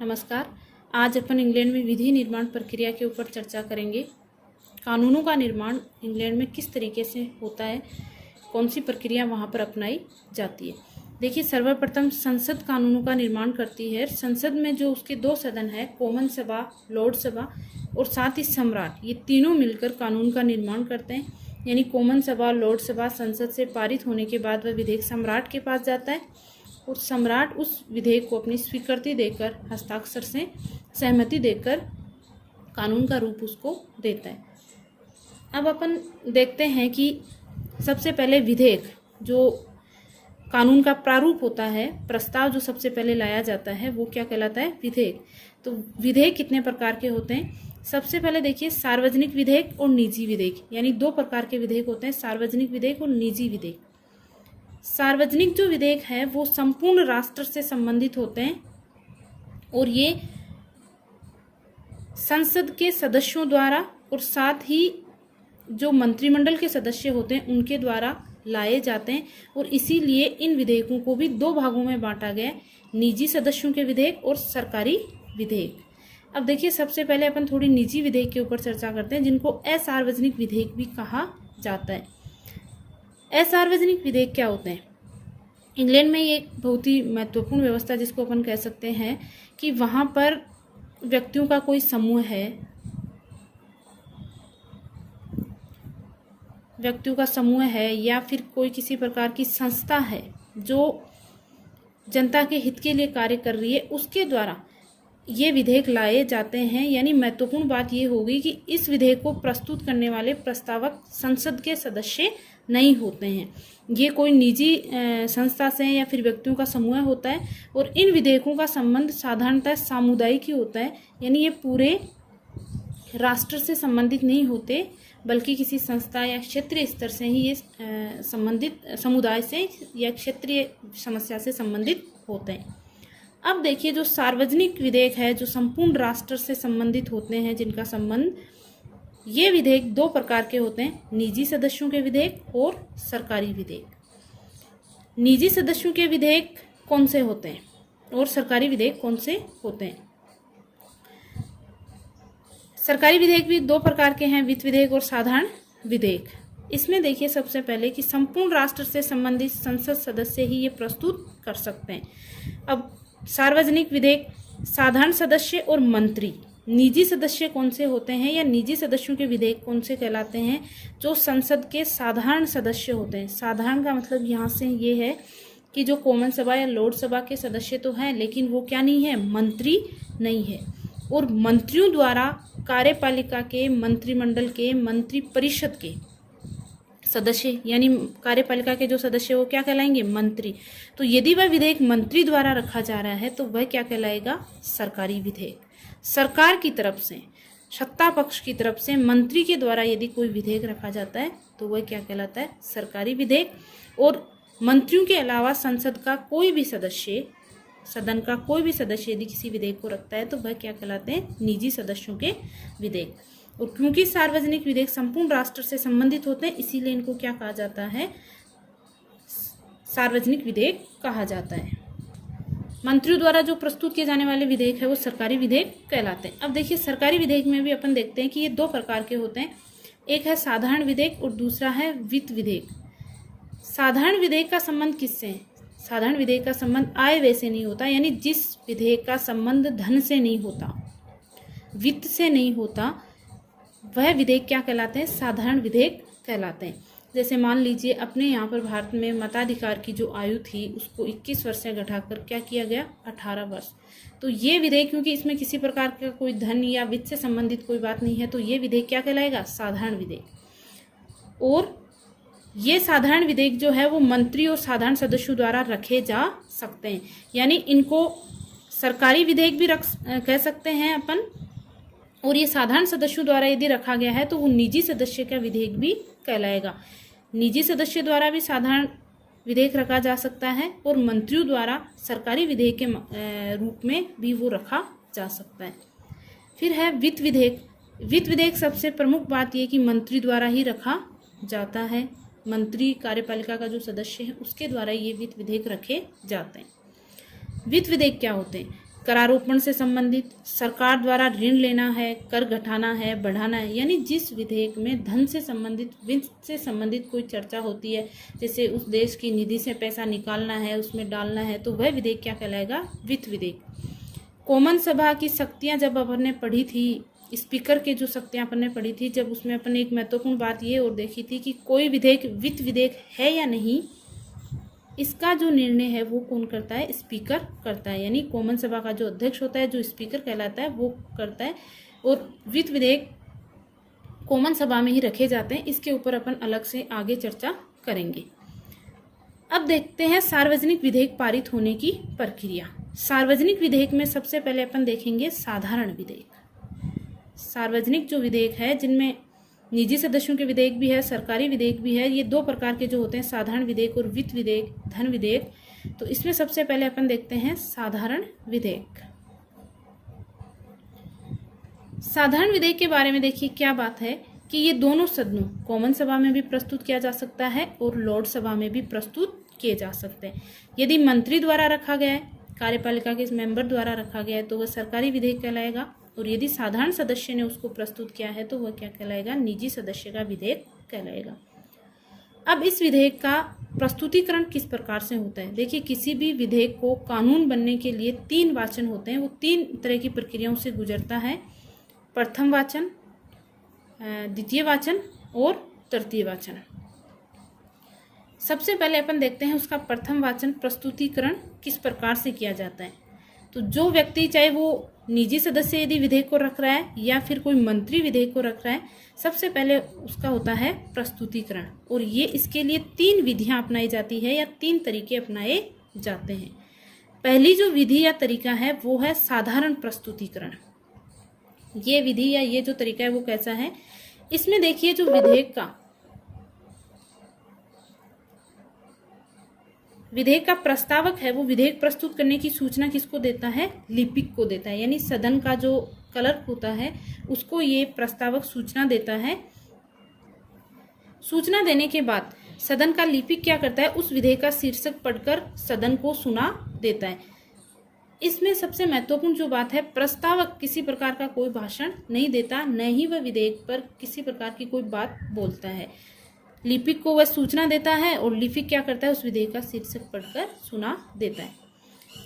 नमस्कार। आज अपन इंग्लैंड में विधि निर्माण प्रक्रिया के ऊपर चर्चा करेंगे। कानूनों का निर्माण इंग्लैंड में किस तरीके से होता है, कौन सी प्रक्रिया वहाँ पर अपनाई जाती है। देखिए, सर्वप्रथम संसद कानूनों का निर्माण करती है। संसद में जो उसके दो सदन है, कॉमन सभा, लॉर्ड सभा और साथ ही सम्राट, ये तीनों मिलकर कानून का निर्माण करते हैं। यानी कॉमन सभा, लॉर्ड सभा, संसद से पारित होने के बाद वह विधेयक सम्राट के पास जाता है और सम्राट उस विधेयक को अपनी स्वीकृति देकर, हस्ताक्षर से सहमति देकर कानून का रूप उसको देता है। अब अपन देखते हैं कि सबसे पहले विधेयक, जो कानून का प्रारूप होता है, प्रस्ताव जो सबसे पहले लाया जाता है, वो क्या कहलाता है? विधेयक। तो विधेयक कितने प्रकार के होते हैं? सबसे पहले देखिए, सार्वजनिक विधेयक और निजी विधेयक, यानी दो प्रकार के विधेयक होते हैं, सार्वजनिक विधेयक और निजी विधेयक। सार्वजनिक जो विधेयक है वो संपूर्ण राष्ट्र से संबंधित होते हैं और ये संसद के सदस्यों द्वारा और साथ ही जो मंत्रिमंडल के सदस्य होते हैं उनके द्वारा लाए जाते हैं। और इसीलिए इन विधेयकों को भी दो भागों में बांटा गया है, निजी सदस्यों के विधेयक और सरकारी विधेयक। अब देखिए, सबसे पहले अपन थोड़ी निजी विधेयक के ऊपर चर्चा करते हैं, जिनको असार्वजनिक विधेयक भी कहा जाता है। असार्वजनिक विधेयक क्या होते हैं? इंग्लैंड में ये एक बहुत ही महत्वपूर्ण व्यवस्था, जिसको अपन कह सकते हैं कि वहाँ पर व्यक्तियों का कोई समूह है, या फिर कोई किसी प्रकार की संस्था है जो जनता के हित के लिए कार्य कर रही है, उसके द्वारा ये विधेयक लाए जाते हैं। यानी महत्वपूर्ण बात ये होगी कि इस विधेयक को प्रस्तुत करने वाले प्रस्तावक संसद के सदस्य नहीं होते हैं। ये कोई निजी संस्था से या फिर व्यक्तियों का समूह होता है और इन विधेयकों का संबंध साधारणतः सामुदायिक ही होता है। यानी ये पूरे राष्ट्र से संबंधित नहीं होते, बल्कि किसी संस्था या क्षेत्रीय स्तर से ही ये संबंधित, समुदाय से या क्षेत्रीय समस्या से संबंधित होते हैं। अब देखिए, जो सार्वजनिक विधेयक है, जो संपूर्ण राष्ट्र से संबंधित होते हैं, जिनका संबंध, ये विधेयक दो प्रकार के होते हैं, निजी सदस्यों के विधेयक और सरकारी विधेयक। निजी सदस्यों के विधेयक कौन से होते हैं और सरकारी विधेयक कौन से होते हैं? सरकारी विधेयक भी दो प्रकार के हैं, वित्त विधेयक और साधारण विधेयक। इसमें देखिए, सबसे पहले कि संपूर्ण राष्ट्र से संबंधित संसद सदस्य ही ये प्रस्तुत कर सकते हैं। अब सार्वजनिक विधेयक, साधारण सदस्य और मंत्री। निजी सदस्य कौन से होते हैं या निजी सदस्यों के विधेयक कौन से कहलाते हैं? जो संसद के साधारण सदस्य होते हैं। साधारण का मतलब यहाँ से ये है कि जो कॉमन सभा या लॉर्ड सभा के सदस्य तो हैं, लेकिन वो क्या नहीं है? मंत्री नहीं है। और मंत्रियों द्वारा कार्यपालिका के, मंत्रिमंडल के, मंत्री परिषद के सदस्य, यानी कार्यपालिका के जो सदस्य, वो क्या कहलाएंगे? मंत्री। तो यदि वह विधेयक मंत्री द्वारा रखा जा रहा है तो वह क्या कहलाएगा? सरकारी विधेयक। सरकार की तरफ से, सत्ता पक्ष की तरफ से मंत्री के द्वारा यदि कोई विधेयक रखा जाता है तो वह क्या कहलाता है? सरकारी विधेयक। और मंत्रियों के अलावा संसद का कोई भी सदस्य, सदन का कोई भी सदस्य यदि किसी विधेयक को रखता है तो वह क्या कहलाते हैं? निजी सदस्यों के विधेयक। और क्योंकि सार्वजनिक विधेयक संपूर्ण राष्ट्र से संबंधित होते हैं, इसीलिए इनको क्या कहा जाता है? सार्वजनिक विधेयक कहा जाता है। मंत्रियों द्वारा जो प्रस्तुत किए जाने वाले विधेयक है वो सरकारी विधेयक कहलाते हैं। अब देखिए, सरकारी विधेयक में भी अपन देखते हैं कि ये दो प्रकार के होते हैं, एक है साधारण विधेयक और दूसरा है वित्त विधेयक। साधारण विधेयक का संबंध किससे है? साधारण विधेयक का संबंध आय व्यय से नहीं होता, यानी जिस विधेयक का संबंध धन से नहीं होता, वित्त से नहीं होता, वह विधेयक क्या कहलाते हैं? साधारण विधेयक कहलाते हैं। जैसे मान लीजिए, अपने यहाँ पर भारत में मताधिकार की जो आयु थी उसको 21 वर्ष से घटाकर क्या किया गया? 18 वर्ष। तो ये विधेयक, क्योंकि इसमें किसी प्रकार का कोई धन या वित्त से संबंधित कोई बात नहीं है, तो ये विधेयक क्या कहलाएगा? साधारण विधेयक। और ये साधारण विधेयक जो है वो मंत्री और साधारण सदस्यों द्वारा रखे जा सकते हैं। यानी इनको सरकारी विधेयक भी कह सकते हैं अपन, और ये साधारण सदस्यों द्वारा यदि रखा गया है तो वो निजी सदस्य का विधेयक भी कहलाएगा। निजी सदस्य द्वारा भी साधारण विधेयक रखा जा सकता है और मंत्रियों द्वारा सरकारी विधेयक के रूप में भी वो रखा जा सकता है। फिर है वित्त विधेयक। वित्त विधेयक सबसे प्रमुख बात यह कि मंत्री द्वारा ही रखा जाता है। मंत्री, कार्यपालिका का जो सदस्य है उसके द्वारा ये वित्त विधेयक रखे जाते हैं। वित्त विधेयक क्या होते हैं? करारोपण से संबंधित, सरकार द्वारा ऋण लेना है, कर घटाना है, बढ़ाना है, यानी जिस विधेयक में धन से संबंधित, वित्त से संबंधित कोई चर्चा होती है, जैसे उस देश की निधि से पैसा निकालना है, उसमें डालना है, तो वह विधेयक क्या कहलाएगा? वित्त विधेयक। कॉमन सभा की शक्तियां जब अपन ने पढ़ी थी, स्पीकर के जो शक्तियां अपन ने पढ़ी थी, जब उसमें अपन ने एक महत्वपूर्ण बात ये और देखी थी कि कोई विधेयक वित्त विधेयक है या नहीं, इसका जो निर्णय है वो कौन करता है? स्पीकर करता है। यानी कॉमन सभा का जो अध्यक्ष होता है, जो स्पीकर कहलाता है, वो करता है। और वित्त विधेयक कॉमन सभा में ही रखे जाते हैं। इसके ऊपर अपन अलग से आगे चर्चा करेंगे। अब देखते हैं सार्वजनिक विधेयक पारित होने की प्रक्रिया। सार्वजनिक विधेयक में सबसे पहले अपन देखेंगे साधारण विधेयक। सार्वजनिक जो विधेयक है, जिनमें निजी सदस्यों के विधेयक भी है, सरकारी विधेयक भी है, ये दो प्रकार के जो होते हैं, साधारण विधेयक और वित्त विधेयक, धन विधेयक। तो इसमें सबसे पहले अपन देखते हैं साधारण विधेयक। साधारण विधेयक के बारे में देखिए क्या बात है कि ये दोनों सदनों, कॉमन सभा में भी प्रस्तुत किया जा सकता है और लॉर्ड सभा में भी प्रस्तुत किए जा सकते हैं। यदि मंत्री द्वारा रखा गया है, कार्यपालिका के मेंबर द्वारा रखा गया है, तो वह सरकारी विधेयक कहलाएगा। और यदि साधारण सदस्य ने उसको प्रस्तुत किया है तो वह क्या कहलाएगा? निजी सदस्य का विधेयक कहलाएगा। अब इस विधेयक का प्रस्तुतिकरण किस प्रकार से होता है? देखिए, किसी भी विधेयक को कानून बनने के लिए 3 वाचन होते हैं। वो 3 तरह की प्रक्रियाओं से गुजरता है: प्रथम वाचन, द्वितीय वाचन और तृतीय वाचन। सबसे पहले अपन देखते हैं उसका प्रथम वाचन प्रस्तुतिकरण किस प्रकार से किया जाता है। तो जो व्यक्ति, चाहे वो निजी सदस्य यदि विधेयक को रख रहा है या फिर कोई मंत्री विधेयक को रख रहा है, सबसे पहले उसका होता है प्रस्तुतिकरण। और ये इसके लिए 3 विधियां अपनाई जाती है या 3 तरीके अपनाए जाते हैं। पहली जो विधि या तरीका है वो है साधारण प्रस्तुतिकरण। ये विधि या ये जो तरीका है वो कैसा है? इसमें देखिए, जो विधेयक का प्रस्तावक है, वो विधेयक प्रस्तुत करने की सूचना किसको देता है? लिपिक को देता है। यानी सदन का जो क्लर्क होता है उसको ये प्रस्तावक सूचना देता है। सूचना देने के बाद सदन का लिपिक क्या करता है? उस विधेयक का शीर्षक पढ़कर सदन को सुना देता है। इसमें सबसे महत्वपूर्ण जो बात है, प्रस्तावक किसी प्रकार का कोई भाषण नहीं देता, न ही वह विधेयक पर किसी प्रकार की कोई बात बोलता है। लिपिक को वह सूचना देता है और लिपिक क्या करता है? उस विधेयक का शीर्षक पढ़कर सुना देता है।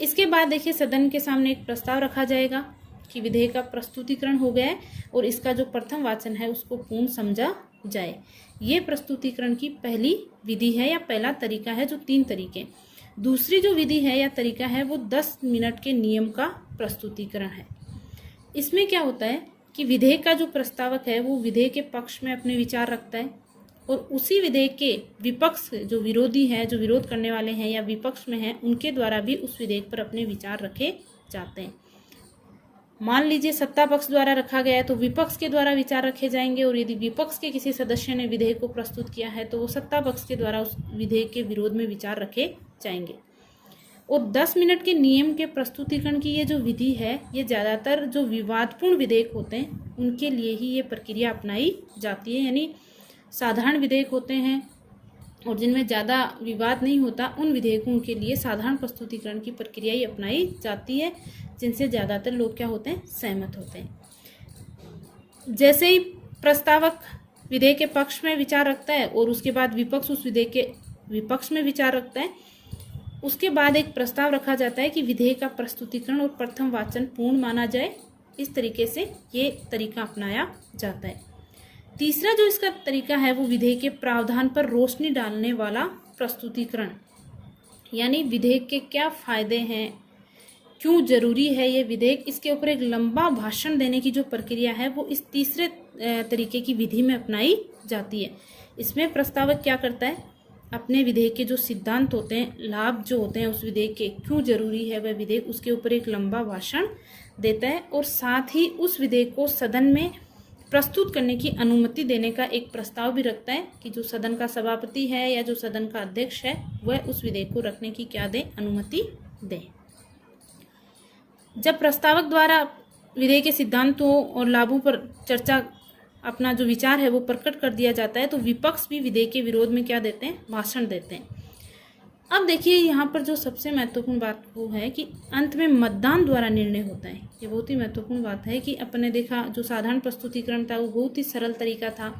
इसके बाद देखिए, सदन के सामने एक प्रस्ताव रखा जाएगा कि विधेयक का प्रस्तुतिकरण हो गया है और इसका जो प्रथम वाचन है उसको पूर्ण समझा जाए। ये प्रस्तुतिकरण की पहली विधि है या पहला तरीका है, जो 3 तरीके। दूसरी जो विधि है या तरीका है वो 10 मिनट के नियम का प्रस्तुतिकरण है। इसमें क्या होता है कि विधेयक का जो प्रस्तावक है वो विधेयक के पक्ष में अपने विचार रखता है और उसी विधेयक के विपक्ष, जो विरोधी है, जो विरोध करने वाले हैं या विपक्ष में हैं, उनके द्वारा भी उस विधेयक पर अपने विचार रखे जाते हैं। मान लीजिए सत्ता पक्ष द्वारा रखा गया है तो विपक्ष के द्वारा विचार रखे जाएंगे, और यदि विपक्ष के किसी सदस्य ने विधेयक को प्रस्तुत किया है तो वो सत्ता पक्ष के द्वारा उस विधेयक के विरोध में विचार रखे जाएंगे। और 10 मिनट के नियम के प्रस्तुतिकरण की ये जो विधि है, ये ज़्यादातर जो विवादपूर्ण विधेयक होते हैं उनके लिए ही ये प्रक्रिया अपनाई जाती है। यानी साधारण विधेयक होते हैं और जिनमें ज़्यादा विवाद नहीं होता, उन विधेयकों के लिए साधारण प्रस्तुतिकरण की प्रक्रिया ही अपनाई जाती है, जिनसे ज़्यादातर लोग क्या होते हैं? सहमत होते हैं। जैसे ही प्रस्तावक विधेयक के पक्ष में विचार रखता है और उसके बाद विपक्ष उस विधेयक के विपक्ष में विचार रखता है, उसके बाद एक प्रस्ताव रखा जाता है कि विधेयक का प्रस्तुतिकरण और प्रथम वाचन पूर्ण माना जाए। इस तरीके से ये तरीका अपनाया जाता है। तीसरा जो इसका तरीका है वो विधेयक के प्रावधान पर रोशनी डालने वाला प्रस्तुतिकरण। यानी विधेयक के क्या फायदे हैं, क्यों जरूरी है ये विधेयक, इसके ऊपर एक लंबा भाषण देने की जो प्रक्रिया है वो इस तीसरे तरीके की विधि में अपनाई जाती है। इसमें प्रस्तावक क्या करता है? अपने विधेयक के जो सिद्धांत होते हैं, लाभ जो होते हैं उस विधेयक के, क्यों जरूरी है वह विधेयक, उसके ऊपर एक लंबा भाषण देता है और साथ ही उस विधेयक को सदन में प्रस्तुत करने की अनुमति देने का एक प्रस्ताव भी रखता है कि जो सदन का सभापति है या जो सदन का अध्यक्ष है वह उस विधेयक को रखने की क्या दे? अनुमति दे। जब प्रस्तावक द्वारा विधेयक के सिद्धांतों और लाभों पर चर्चा, अपना जो विचार है वो प्रकट कर दिया जाता है, तो विपक्ष भी विधेयक के विरोध में क्या देते हैं? भाषण देते हैं। अब देखिए यहाँ पर जो सबसे महत्वपूर्ण बात वो है कि अंत में मतदान द्वारा निर्णय होता है। ये बहुत ही महत्वपूर्ण बात है कि अपन ने देखा जो साधारण प्रस्तुतिकरण था वो बहुत ही सरल तरीका था।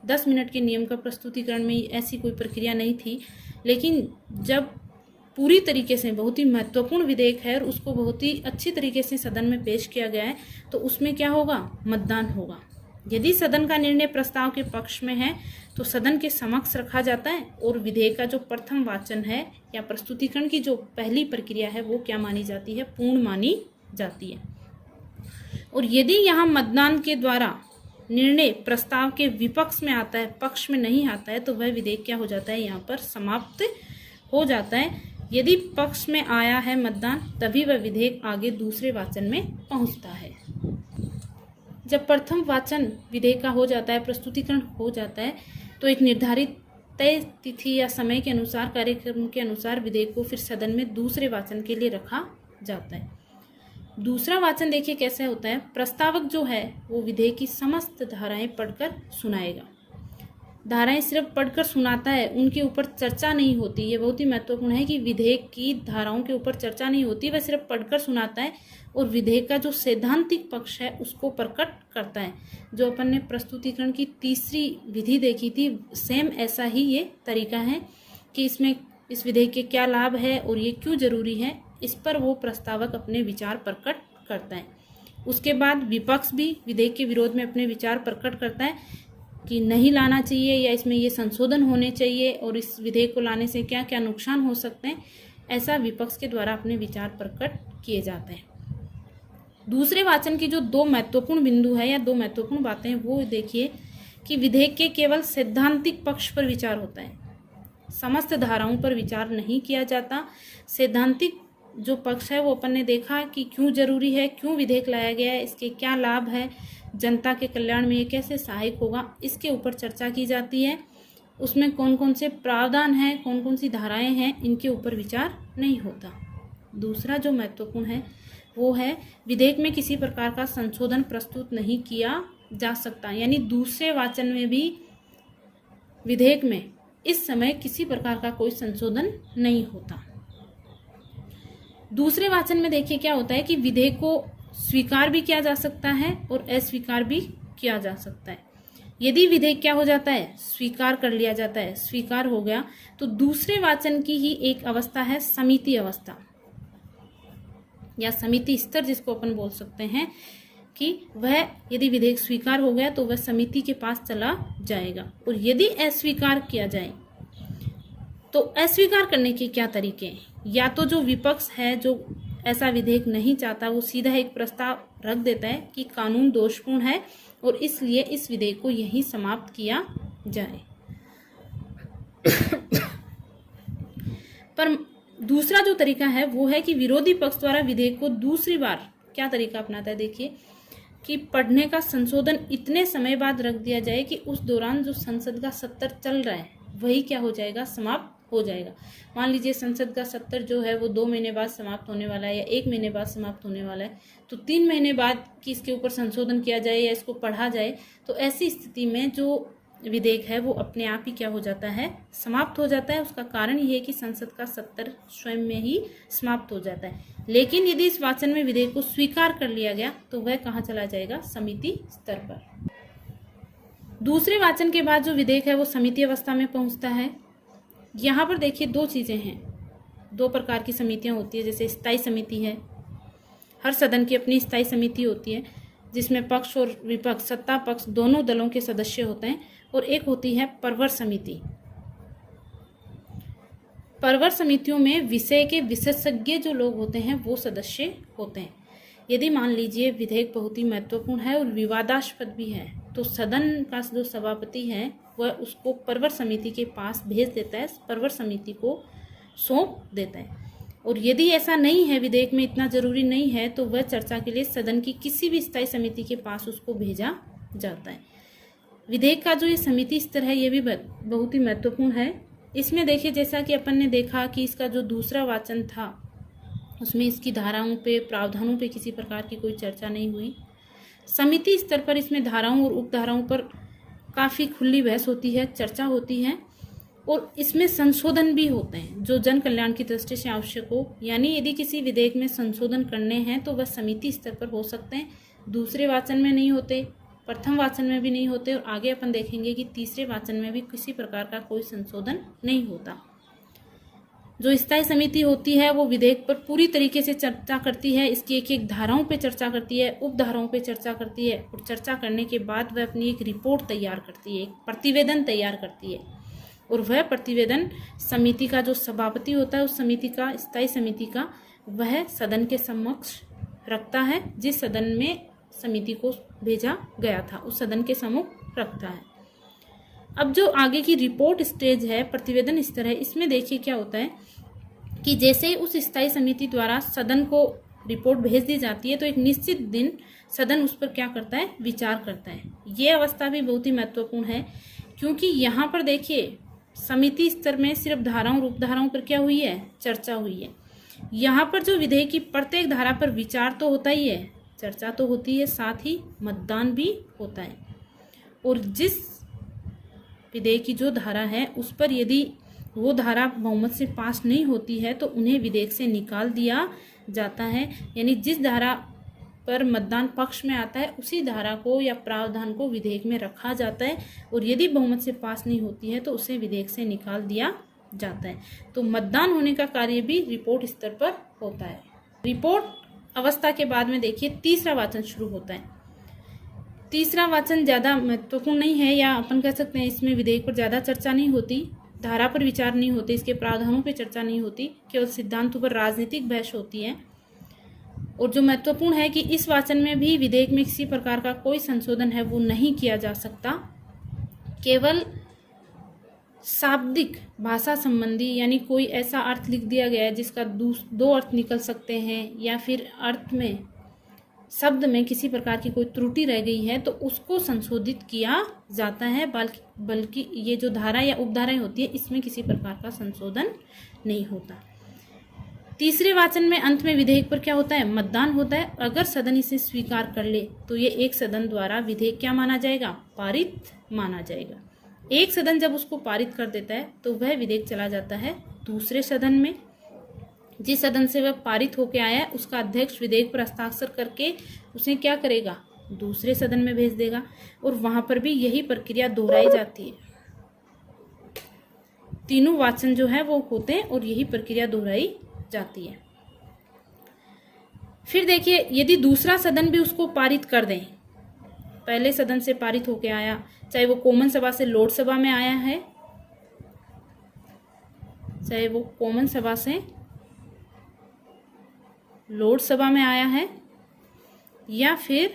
10 मिनट के नियम का प्रस्तुतिकरण में ऐसी कोई प्रक्रिया नहीं थी, लेकिन जब पूरी तरीके से बहुत ही महत्वपूर्ण विधेयक है और उसको बहुत ही अच्छी तरीके से सदन में पेश किया गया है, तो उसमें क्या होगा, मतदान होगा। यदि सदन का निर्णय प्रस्ताव के पक्ष में है तो सदन के समक्ष रखा जाता है और विधेयक का जो प्रथम वाचन है या प्रस्तुतिकरण की जो पहली प्रक्रिया है वो क्या मानी जाती है, पूर्ण मानी जाती है। और यदि यहाँ मतदान के द्वारा निर्णय प्रस्ताव के विपक्ष में आता है, पक्ष में नहीं आता है, तो वह विधेयक क्या हो जाता है, यहाँ पर समाप्त हो जाता है। यदि पक्ष में आया है मतदान, तभी वह विधेयक आगे दूसरे वाचन में पहुंचता है। जब प्रथम वाचन विधेयक का हो जाता है, प्रस्तुतिकरण हो जाता है, तो एक निर्धारित तय तिथि या समय के अनुसार, कार्यक्रम के अनुसार विधेयक को फिर सदन में दूसरे वाचन के लिए रखा जाता है। दूसरा वाचन देखिए कैसे होता है। प्रस्तावक जो है वो विधेयक की समस्त धाराएं पढ़कर सुनाएगा। धाराएं सिर्फ पढ़कर सुनाता है, उनके ऊपर चर्चा नहीं होती। ये बहुत ही महत्वपूर्ण है कि विधेयक की धाराओं के ऊपर चर्चा नहीं होती, वह सिर्फ पढ़कर सुनाता है और विधेयक का जो सैद्धांतिक पक्ष है उसको प्रकट करता है। जो अपन ने प्रस्तुतिकरण की तीसरी विधि देखी थी, सेम ऐसा ही ये तरीका है कि इसमें इस विधेयक के क्या लाभ है और ये क्यों जरूरी है, इस पर वो प्रस्तावक अपने विचार प्रकट करता है। उसके बाद विपक्ष भी विधेयक के विरोध में अपने विचार प्रकट करता है कि नहीं लाना चाहिए या इसमें ये संशोधन होने चाहिए और इस विधेयक को लाने से क्या क्या नुकसान हो सकते हैं, ऐसा विपक्ष के द्वारा अपने विचार प्रकट किए जाते हैं। दूसरे वाचन की जो दो महत्वपूर्ण बिंदु है या दो महत्वपूर्ण बातें हैं वो देखिए कि विधेयक के केवल सैद्धांतिक पक्ष पर विचार होता है, समस्त धाराओं पर विचार नहीं किया जाता। सैद्धांतिक जो पक्ष है वो अपन ने देखा कि क्यों जरूरी है, क्यों विधेयक लाया गया है, इसके क्या लाभ है, जनता के कल्याण में ये कैसे सहायक होगा, इसके ऊपर चर्चा की जाती है। उसमें कौन कौन से प्रावधान हैं, कौन कौन सी धाराएं हैं, इनके ऊपर विचार नहीं होता। दूसरा जो महत्वपूर्ण है वो है विधेयक में किसी प्रकार का संशोधन प्रस्तुत नहीं किया जा सकता, यानी दूसरे वाचन में भी विधेयक में इस समय किसी प्रकार का कोई संशोधन नहीं होता। दूसरे वाचन में देखिए क्या होता है कि विधेयक को स्वीकार भी किया जा सकता है और अस्वीकार भी किया जा सकता है। यदि विधेयक क्या हो जाता है, स्वीकार कर लिया जाता है, स्वीकार हो गया, तो दूसरे वाचन की ही एक अवस्था है समिति अवस्था या समिति स्तर, जिसको अपन बोल सकते हैं कि वह यदि विधेयक स्वीकार हो गया तो वह समिति के पास चला जाएगा। और यदि अस्वीकार किया जाए तो अस्वीकार करने के क्या तरीके हैं, या तो जो विपक्ष है जो ऐसा विधेयक नहीं चाहता वो सीधा एक प्रस्ताव रख देता है कि कानून दोषपूर्ण है और इसलिए इस विधेयक को यहीं समाप्त किया जाए। पर दूसरा जो तरीका है वो है कि विरोधी पक्ष द्वारा विधेयक को दूसरी बार क्या तरीका अपनाता है, देखिए कि पढ़ने का संशोधन इतने समय बाद रख दिया जाए कि उस दौरान जो संसद का सत्र चल रहा है वही क्या हो जाएगा, समाप्त हो जाएगा। मान लीजिए संसद का सत्र जो है वो 2 महीने बाद समाप्त होने वाला है या 1 महीने बाद समाप्त होने वाला है, तो 3 महीने बाद कि इसके ऊपर संशोधन किया जाए या इसको पढ़ा जाए, तो ऐसी स्थिति में जो विधेयक है वो अपने आप ही क्या हो जाता है, समाप्त हो जाता है। उसका कारण ये है कि संसद का सत्र स्वयं में ही समाप्त हो जाता है। लेकिन यदि इस वाचन में विधेयक को स्वीकार कर लिया गया तो वह कहाँ चला जाएगा, समिति स्तर पर। दूसरे वाचन के बाद जो विधेयक है वो समिति अवस्था में पहुंचता है। यहाँ पर देखिए 2 चीजें हैं, 2 प्रकार की समितियां होती है। जैसे स्थायी समिति है, हर सदन की अपनी स्थायी समिति होती है जिसमें पक्ष और विपक्ष, सत्ता पक्ष दोनों दलों के सदस्य होते हैं। और एक होती है परवर समिति। परवर समितियों में विषय के विशेषज्ञ जो लोग होते हैं वो सदस्य होते हैं। यदि मान लीजिए विधेयक बहुत ही महत्वपूर्ण है और विवादास्पद भी है तो सदन का जो सभापति है वह उसको परवर समिति के पास भेज देता है, परवर समिति को सौंप देता है। और यदि ऐसा नहीं है, विधेयक में इतना जरूरी नहीं है, तो वह चर्चा के लिए सदन की किसी भी स्थायी समिति के पास उसको भेजा जाता है। विधेयक का जो ये समिति स्तर है ये भी बहुत ही महत्वपूर्ण है। इसमें देखिए जैसा कि अपन ने देखा कि इसका जो दूसरा वाचन था उसमें इसकी धाराओं पे, प्रावधानों पे किसी प्रकार की कोई चर्चा नहीं हुई। समिति स्तर पर इसमें धाराओं और उपधाराओं पर काफ़ी खुली बहस होती है, चर्चा होती है। और इसमें संशोधन भी होते हैं जो जन कल्याण की दृष्टि से आवश्यक हो। यानी यदि किसी विधेयक में संशोधन करने हैं तो वह समिति स्तर पर हो सकते हैं, दूसरे वाचन में नहीं होते, प्रथम वाचन में भी नहीं होते, और आगे अपन देखेंगे कि तीसरे वाचन में भी किसी प्रकार का कोई संशोधन नहीं होता। जो स्थायी समिति होती है वो विधेयक पर पूरी तरीके से चर्चा करती है, इसकी एक एक धाराओं पे चर्चा करती है, उपधाराओं पे चर्चा करती है, और चर्चा करने के बाद वह अपनी एक रिपोर्ट तैयार करती है, एक प्रतिवेदन तैयार करती है, और वह प्रतिवेदन समिति का जो सभापति होता है उस समिति का, स्थायी समिति का, वह सदन के समक्ष रखता है। जिस सदन में समिति को भेजा गया था उस सदन के सम्मुख रखता है। अब जो आगे की रिपोर्ट स्टेज है, प्रतिवेदन स्तर है, इसमें देखिए क्या होता है कि जैसे ही उस स्थायी समिति द्वारा सदन को रिपोर्ट भेज दी जाती है तो एक निश्चित दिन सदन उस पर क्या करता है, विचार करता है। ये अवस्था भी बहुत ही महत्वपूर्ण है, क्योंकि यहाँ पर देखिए समिति स्तर में सिर्फ धाराओं और उपधाराओं पर क्या हुई है, चर्चा हुई है। यहाँ पर जो विधेयक की प्रत्येक धारा पर विचार तो होता ही है, चर्चा तो होती है, साथ ही मतदान भी होता है। और जिस विधेयक की जो धारा है उस पर यदि वो धारा बहुमत से पास नहीं होती है तो उन्हें विधेयक से निकाल दिया जाता है। यानी जिस धारा पर मतदान पक्ष में आता है उसी धारा को या प्रावधान को विधेयक में रखा जाता है, और यदि बहुमत से पास नहीं होती है तो उसे विधेयक से निकाल दिया जाता है। तो मतदान होने का कार्य भी रिपोर्ट स्तर पर होता है। रिपोर्ट अवस्था के बाद में देखिए तीसरा वाचन शुरू होता है। तीसरा वाचन ज़्यादा महत्वपूर्ण नहीं है, या अपन कह सकते हैं इसमें विधेयक पर ज़्यादा चर्चा नहीं होती, धारा पर विचार नहीं होते, इसके प्रावधानों पर चर्चा नहीं होती, केवल सिद्धांतों पर राजनीतिक बहस होती है। और जो महत्वपूर्ण है कि इस वाचन में भी विधेयक में किसी प्रकार का कोई संशोधन है वो नहीं किया जा सकता, केवल शाब्दिक भाषा संबंधी, यानी कोई ऐसा अर्थ लिख दिया गया है जिसका दो अर्थ निकल सकते हैं, या फिर अर्थ में शब्द में किसी प्रकार की कोई त्रुटि रह गई है तो उसको संशोधित किया जाता है, बल्कि ये जो धारा या उपधाराएं होती है इसमें किसी प्रकार का संशोधन नहीं होता। तीसरे वाचन में अंत में विधेयक पर क्या होता है, मतदान होता है। अगर सदन इसे स्वीकार कर ले तो ये एक सदन द्वारा विधेयक क्या माना जाएगा, पारित माना जाएगा। एक सदन जब उसको पारित कर देता है तो वह विधेयक चला जाता है दूसरे सदन में। जिस सदन से वह पारित होकर आया है उसका अध्यक्ष विधेयक पर हस्ताक्षर करके उसे क्या करेगा, दूसरे सदन में भेज देगा, और वहां पर भी यही प्रक्रिया दोहराई जाती है। तीनों वाचन जो है वो होते हैं और यही प्रक्रिया दोहराई जाती है। फिर देखिए यदि दूसरा सदन भी उसको पारित कर दें, पहले सदन से पारित होके आया, चाहे वो कॉमन सभा से लोकसभा में आया है, चाहे वो कॉमन सभा से लोकसभा में आया है, या फिर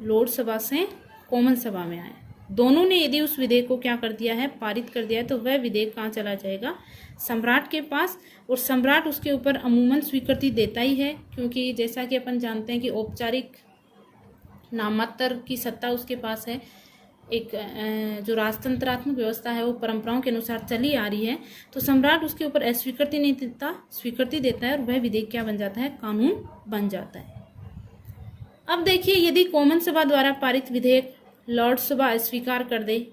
लोकसभा से कॉमन सभा में आया, दोनों ने यदि उस विधेयक को क्या कर दिया है, पारित कर दिया है, तो वह विधेयक कहाँ चला जाएगा, सम्राट के पास। और सम्राट उसके ऊपर अमूमन स्वीकृति देता ही है, क्योंकि जैसा कि अपन जानते हैं कि औपचारिक नामात्र की सत्ता उसके पास है। एक जो राजतंत्रात्मक व्यवस्था है वो परंपराओं के अनुसार चली आ रही है, तो सम्राट उसके ऊपर अस्वीकृति नहीं देता, स्वीकृति देता है, और वह विधेयक क्या बन जाता है, कानून बन जाता है। अब देखिए यदि कॉमन सभा द्वारा पारित विधेयक लॉर्ड सभा अस्वीकार कर दे,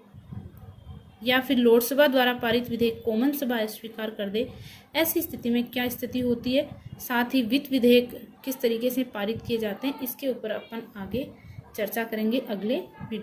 या फिर लोकसभा द्वारा पारित विधेयक कॉमन सभा अस्वीकार कर दे, ऐसी स्थिति में क्या स्थिति होती है, साथ ही वित्त विधेयक किस तरीके से पारित किए जाते हैं, इसके ऊपर अपन आगे चर्चा करेंगे अगले वीडियो।